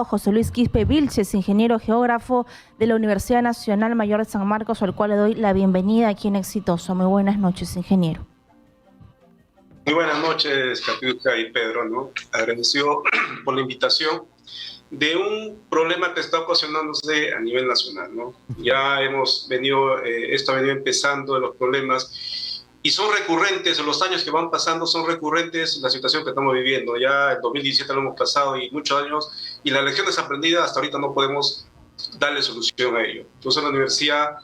José Luis Quispe Vilches, ingeniero geógrafo de la Universidad Nacional Mayor de San Marcos, al cual le doy la bienvenida aquí en Exitoso. Muy buenas noches, ingeniero. Muy buenas noches, Catiuska y Pedro, ¿no? Agradecido por la invitación de un problema que está ocasionándose a nivel nacional, ¿no? Ya esto ha venido empezando, los problemas, y son recurrentes, los años que van pasando son recurrentes la situación que estamos viviendo. Ya el 2017 lo hemos pasado y muchos años, y las lecciones aprendidas hasta ahorita no podemos darle solución a ello. Entonces la universidad,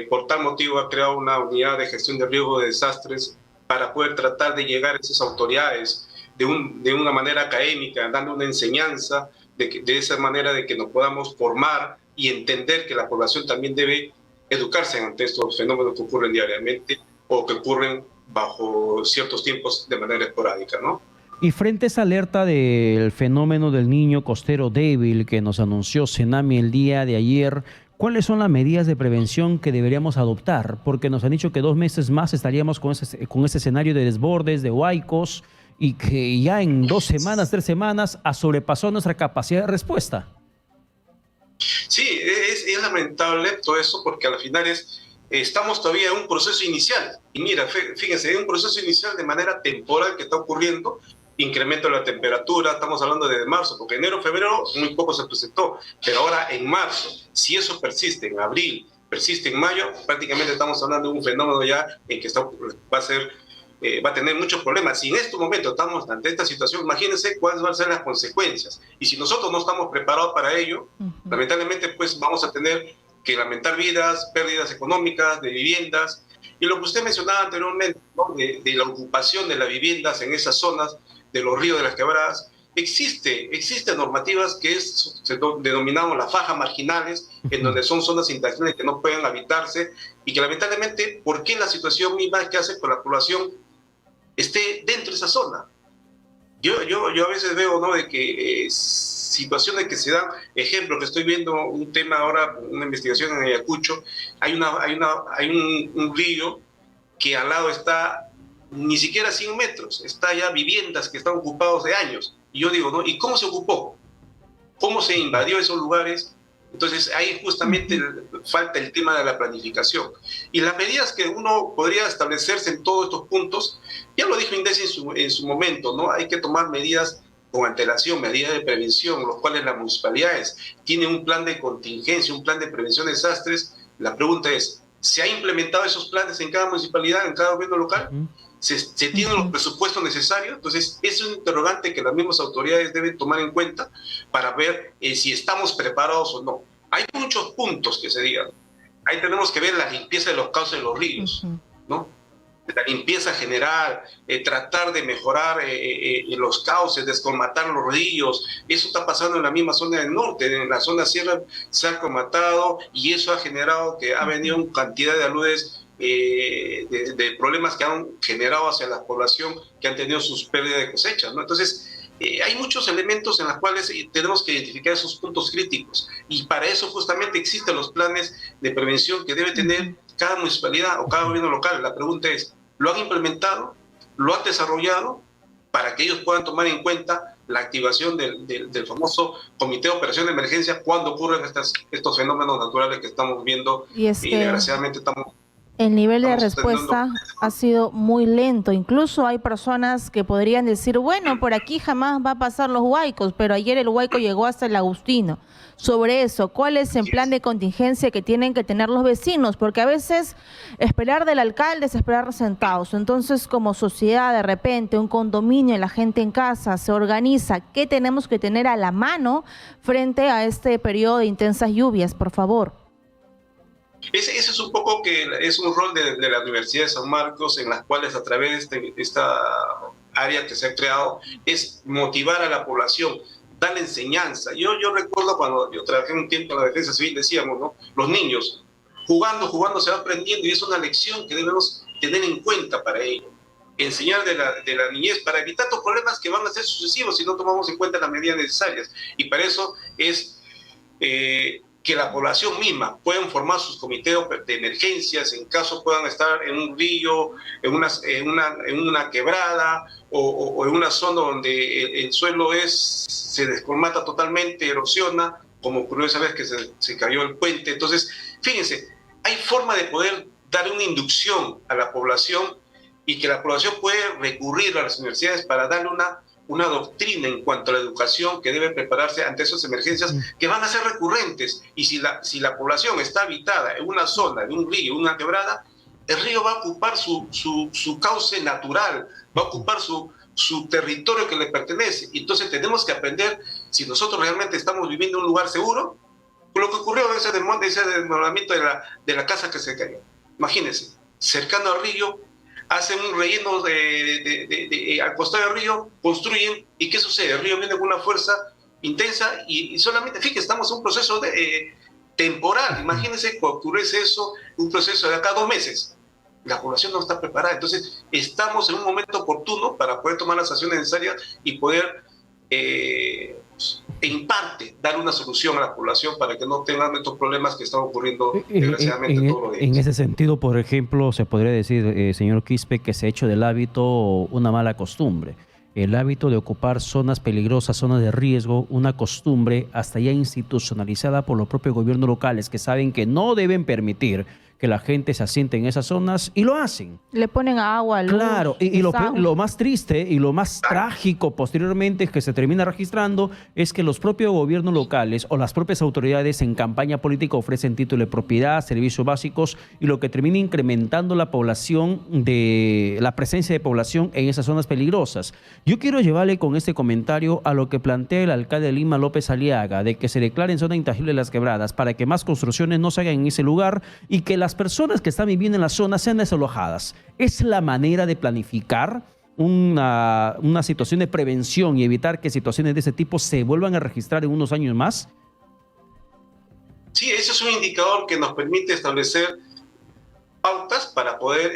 por tal motivo, ha creado una unidad de gestión de riesgo de desastres para poder tratar de llegar a esas autoridades de una manera académica, dando una enseñanza de esa manera de que nos podamos formar y entender que la población también debe educarse ante estos fenómenos que ocurren diariamente o que ocurren bajo ciertos tiempos de manera esporádica, ¿no? Y frente a esa alerta del fenómeno del niño costero débil que nos anunció Cenami el día de ayer, ¿cuáles son las medidas de prevención que deberíamos adoptar? Porque nos han dicho que 2 meses más estaríamos con ese escenario de desbordes, de huaicos, y que ya en 2 semanas, 3 semanas, ha sobrepasado nuestra capacidad de respuesta. Sí, es lamentable todo eso porque al final estamos todavía en un proceso inicial. Y mira, fíjense, en un proceso inicial de manera temporal que está ocurriendo, incremento de la temperatura, estamos hablando de marzo, porque enero, febrero muy poco se presentó, pero ahora en marzo, si eso persiste en abril, persiste en mayo, prácticamente estamos hablando de un fenómeno ya en que va a tener muchos problemas. Si en este momento estamos ante esta situación, imagínense cuáles van a ser las consecuencias. Y si nosotros no estamos preparados para ello, lamentablemente pues vamos a tener que lamentar vidas, pérdidas económicas, de viviendas. Y lo que usted mencionaba anteriormente, ¿no? de la ocupación de las viviendas en esas zonas, de los ríos, de las quebradas, existen normativas que denominamos las fajas marginales, en donde son zonas intactas que no pueden habitarse y que lamentablemente, ¿por qué la situación misma que hace que la población esté dentro de esa zona? Yo a veces veo, ¿no?, de que situaciones que se dan, ejemplo, que estoy viendo un tema ahora, una investigación en Ayacucho, hay un río que al lado está ni siquiera 100 metros, está ya viviendas que están ocupados de años. Y yo digo, ¿no? ¿Y cómo se ocupó? ¿Cómo se invadió esos lugares? Entonces ahí justamente falta el tema de la planificación. Y las medidas que uno podría establecerse en todos estos puntos, ya lo dijo Indesi en su momento, ¿no? Hay que tomar medidas con antelación, medidas de prevención, los cuales las municipalidades tienen un plan de contingencia, un plan de prevención de desastres. La pregunta es, ¿se han implementado esos planes en cada municipalidad, en cada gobierno local? ¿Se tienen los presupuestos necesarios? Entonces, es un interrogante que las mismas autoridades deben tomar en cuenta para ver si estamos preparados o no. Hay muchos puntos que se digan. Ahí tenemos que ver la limpieza de los cauces de los ríos, ¿no? La limpieza general, tratar de mejorar los cauces, descolmatar los ríos. Eso está pasando en la misma zona del norte, en la zona sierra se ha colmatado y eso ha generado que ha venido una cantidad de aludes de problemas que han generado hacia la población que han tenido sus pérdidas de cosechas, ¿no? Entonces, hay muchos elementos en los cuales tenemos que identificar esos puntos críticos y para eso justamente existen los planes de prevención que debe tener cada municipalidad o cada gobierno local. La pregunta es, ¿lo han implementado? ¿Lo han desarrollado? Para que ellos puedan tomar en cuenta la activación del famoso Comité de Operación de Emergencia cuando ocurren estos fenómenos naturales que estamos viendo y desgraciadamente estamos... El nivel de respuesta ha sido muy lento. Incluso hay personas que podrían decir, bueno, por aquí jamás va a pasar los huaicos, pero ayer el huaico llegó hasta el Agustino. Sobre eso, ¿cuál es el plan de contingencia que tienen que tener los vecinos? Porque a veces esperar del alcalde es esperar sentados. Entonces, como sociedad, de repente, un condominio, la gente en casa se organiza. ¿Qué tenemos que tener a la mano frente a este periodo de intensas lluvias, por favor? Ese es un poco es un rol de la Universidad de San Marcos, en las cuales a través de esta área que se ha creado, es motivar a la población, darle enseñanza. Yo recuerdo cuando yo trabajé un tiempo en la Defensa Civil, decíamos, ¿no? Los niños, jugando se va aprendiendo y es una lección que debemos tener en cuenta para ello. Enseñar de la niñez para evitar estos problemas que van a ser sucesivos si no tomamos en cuenta las medidas necesarias. Y para eso es... que la población misma pueden formar sus comités de emergencias en caso puedan estar en un río, en una quebrada o en una zona donde el suelo se descolmata totalmente, erosiona, como ocurrió esa vez que se cayó el puente. Entonces, fíjense, hay forma de poder dar una inducción a la población y que la población puede recurrir a las universidades para darle una doctrina en cuanto a la educación que debe prepararse ante esas emergencias que van a ser recurrentes. Y si la población está habitada en una zona, en un río, en una quebrada, el río va a ocupar su cauce natural, va a ocupar su territorio que le pertenece. Entonces tenemos que aprender si nosotros realmente estamos viviendo en un lugar seguro, con lo que ocurrió ese desmoronamiento de la casa que se cayó. Imagínense, cercano al río, hacen un relleno al costado del río, construyen, ¿y qué sucede? El río viene con una fuerza intensa y solamente, fíjense, estamos en un proceso temporal. Imagínense que ocurriese eso, un proceso de acá a 2 meses. La población no está preparada. Entonces, estamos en un momento oportuno para poder tomar las acciones necesarias y poder, en parte, dar una solución a la población para que no tengan estos problemas que están ocurriendo desgraciadamente todos los días. En ese sentido, por ejemplo, se podría decir, señor Quispe, que se ha hecho del hábito una mala costumbre. El hábito de ocupar zonas peligrosas, zonas de riesgo, una costumbre hasta ya institucionalizada por los propios gobiernos locales que saben que no deben permitir que la gente se asiente en esas zonas y lo hacen. Le ponen agua, luz, claro, y lo más triste y lo más trágico posteriormente que se termina registrando es que los propios gobiernos locales o las propias autoridades en campaña política ofrecen título de propiedad, servicios básicos y lo que termina incrementando la presencia de población en esas zonas peligrosas. Yo quiero llevarle con este comentario a lo que plantea el alcalde de Lima, López Aliaga, de que se declaren zona intangible las quebradas para que más construcciones no se hagan en ese lugar y que las personas que están viviendo en la zona sean desalojadas. ¿Es la manera de planificar una situación de prevención y evitar que situaciones de ese tipo se vuelvan a registrar en unos años más? Sí, ese es un indicador que nos permite establecer pautas para poder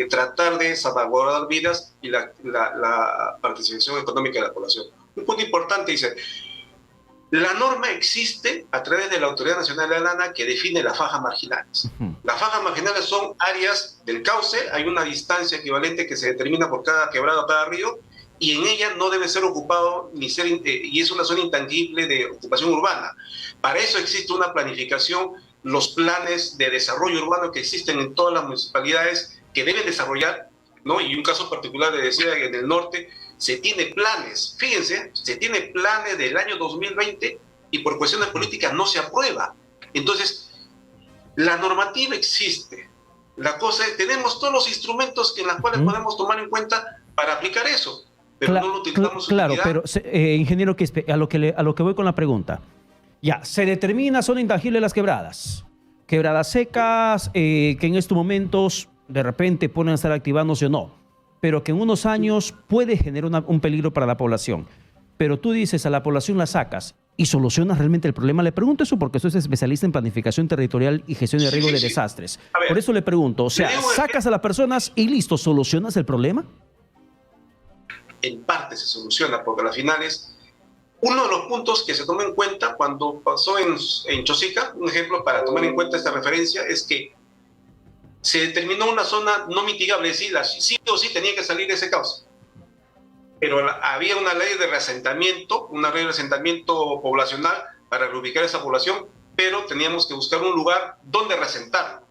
tratar de salvaguardar vidas y la participación económica de la población. Un punto importante dice, la norma existe a través de la Autoridad Nacional de la Lana que define las fajas marginales. Las fajas marginales son áreas del cauce, hay una distancia equivalente que se determina por cada quebrada o cada río, y en ella no debe ser ocupado y es una zona intangible de ocupación urbana. Para eso existe una planificación, los planes de desarrollo urbano que existen en todas las municipalidades que deben desarrollar, ¿no? Y un caso particular le decía que en el norte se tiene planes, fíjense, se tiene planes del año 2020 y por cuestiones políticas no se aprueba. Entonces, la normativa existe. La cosa es, tenemos todos los instrumentos en los cuales podemos tomar en cuenta para aplicar eso, pero no lo utilizamos. Claro, pero ingeniero Quispe, a lo que voy con la pregunta. Ya, se determina zona intangible las quebradas secas, que en estos momentos de repente pueden estar activándose o no, pero que en unos años puede generar un peligro para la población. Pero tú dices, a la población la sacas y solucionas realmente el problema. Le pregunto eso porque usted es especialista en planificación territorial y gestión de riesgos de desastres. Por eso le pregunto, o sea, sacas a las personas y listo, ¿solucionas el problema? En parte se soluciona, porque al final es uno de los puntos que se toma en cuenta cuando pasó en Chosica, un ejemplo para tomar en cuenta esta referencia, es que se determinó una zona no mitigable, es decir, sí o sí tenía que salir ese cauce. Pero había una ley de reasentamiento, poblacional para reubicar esa población, pero teníamos que buscar un lugar donde reasentarlo,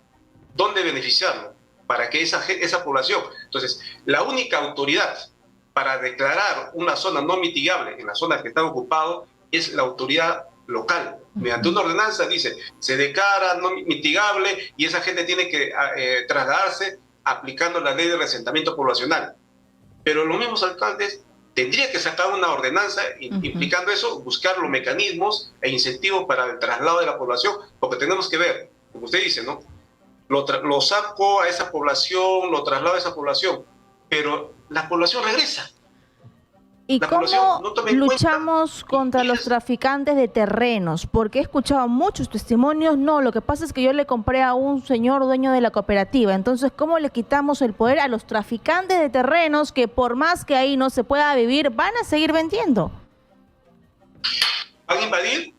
donde beneficiarlo, para que esa población... Entonces, la única autoridad para declarar una zona no mitigable en la zona que está ocupado es la autoridad local. Mediante una ordenanza dice, se declara no mitigable y esa gente tiene que trasladarse aplicando la ley de reasentamiento poblacional. Pero los mismos alcaldes tendrían que sacar una ordenanza implicando eso, buscar los mecanismos e incentivos para el traslado de la población, porque tenemos que ver, como usted dice, ¿no? Lo saco a esa población, lo traslado a esa población, pero la población regresa. ¿Y cómo luchamos contra los traficantes de terrenos? Porque he escuchado muchos testimonios. No, lo que pasa es que yo le compré a un señor dueño de la cooperativa. Entonces, ¿cómo le quitamos el poder a los traficantes de terrenos que por más que ahí no se pueda vivir, van a seguir vendiendo? ¿Van a invadir?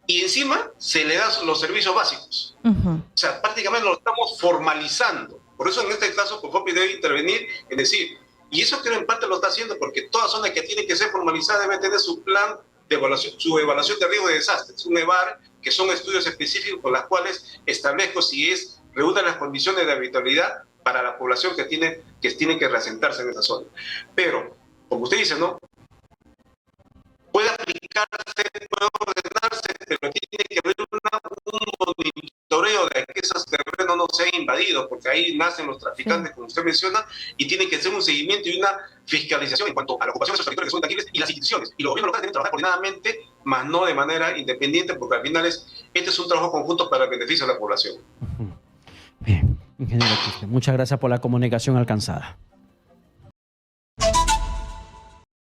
y encima se le dan los servicios básicos. Ujú. O sea, prácticamente lo estamos formalizando. Por eso en este caso, COFOPI debe intervenir en decir, y eso creo en parte lo está haciendo porque toda zona que tiene que ser formalizada debe tener su plan de evaluación, su evaluación de riesgo de desastres, un EVAR, que son estudios específicos con los cuales establezco si reúnen las condiciones de habitabilidad para la población que tiene que reasentarse en esa zona. Pero, como usted dice, ¿no? Puede aplicarse, puede ordenarse, pero tiene que haber un monitoreo de que esos terrenos no sean invadidos, porque ahí nacen los traficantes, como usted menciona, y tiene que hacer un seguimiento y una fiscalización en cuanto a la ocupación de esos territorios que son tangibles y las instituciones. Y los gobiernos locales deben trabajar coordinadamente, más no de manera independiente, porque al final este es un trabajo conjunto para el beneficio de la población. Bien, ingeniero Quispe, muchas gracias por la comunicación alcanzada.